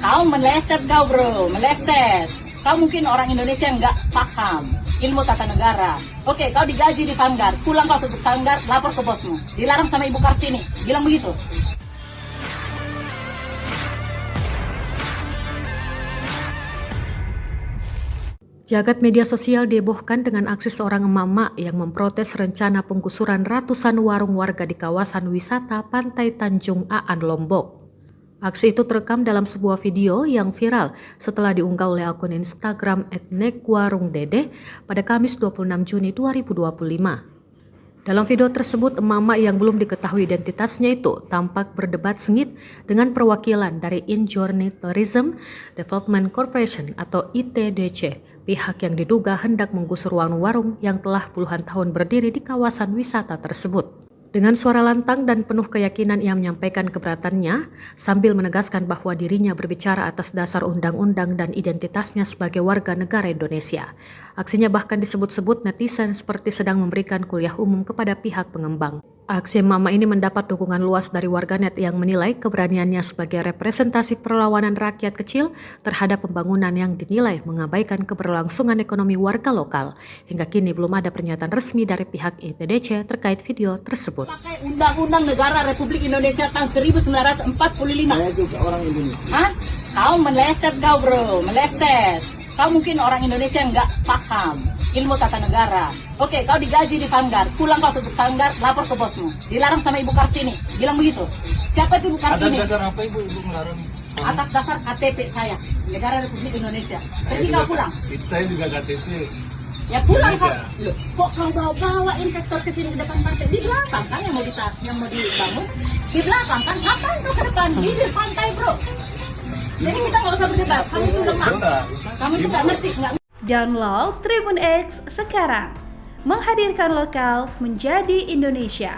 Kau meleset kau bro, meleset. Kau mungkin orang Indonesia yang nggak paham ilmu tata negara. Oke, kau digaji di Vanguard, pulang kau tutup Vanguard, lapor ke bosmu. Dilarang sama Ibu Kartini, bilang begitu. Jagat media sosial dihebohkan dengan aksi seorang emak-emak yang memprotes rencana penggusuran ratusan warung warga di kawasan wisata Pantai Tanjung Aan, Lombok. Aksi itu terekam dalam sebuah video yang viral setelah diunggah oleh akun Instagram @nekwarungdede pada Kamis 26 Juni 2025. Dalam video tersebut, emak-emak yang belum diketahui identitasnya itu tampak berdebat sengit dengan perwakilan dari In-Journey Tourism Development Corporation atau ITDC, pihak yang diduga hendak menggusur warung-warung yang telah puluhan tahun berdiri di kawasan wisata tersebut. Dengan suara lantang dan penuh keyakinan ia menyampaikan keberatannya sambil menegaskan bahwa dirinya berbicara atas dasar undang-undang dan identitasnya sebagai warga negara Indonesia. Aksinya bahkan disebut-sebut netizen seperti sedang memberikan kuliah umum kepada pihak pengembang. Aksi mama ini mendapat dukungan luas dari warganet yang menilai keberaniannya sebagai representasi perlawanan rakyat kecil terhadap pembangunan yang dinilai mengabaikan keberlangsungan ekonomi warga lokal. Hingga kini belum ada pernyataan resmi dari pihak ITDC terkait video tersebut. Pakai Undang-Undang Negara Republik Indonesia tahun 1945. Saya juga orang Indonesia. Hah? Kau meleset kau bro, meleset. Kau mungkin orang Indonesia yang nggak paham ilmu tata negara. Oke, kau digaji di Vanguard, pulang kau tutup Vanguard, lapor ke bosmu. Dilarang sama Ibu Kartini, bilang begitu. Siapa itu Ibu Kartini? Atas dasar apa ibu melarang? Atas dasar KTP saya, Negara Republik Indonesia. Pergi kau pulang. Itu saya juga KTP. Ya pulang kau. Indonesia. Loh, kok kau bawa investor ke sini ke depan pantai? Di belakang kan yang mau dibangun? Di belakang kan? Ngapain kau ke depan? Di pantai bro. Jadi kita nggak usah berdebat. Kamu itu lemah. Kamu itu nggak ngerti, nggak. Download Tribun X sekarang, menghadirkan lokal menjadi Indonesia.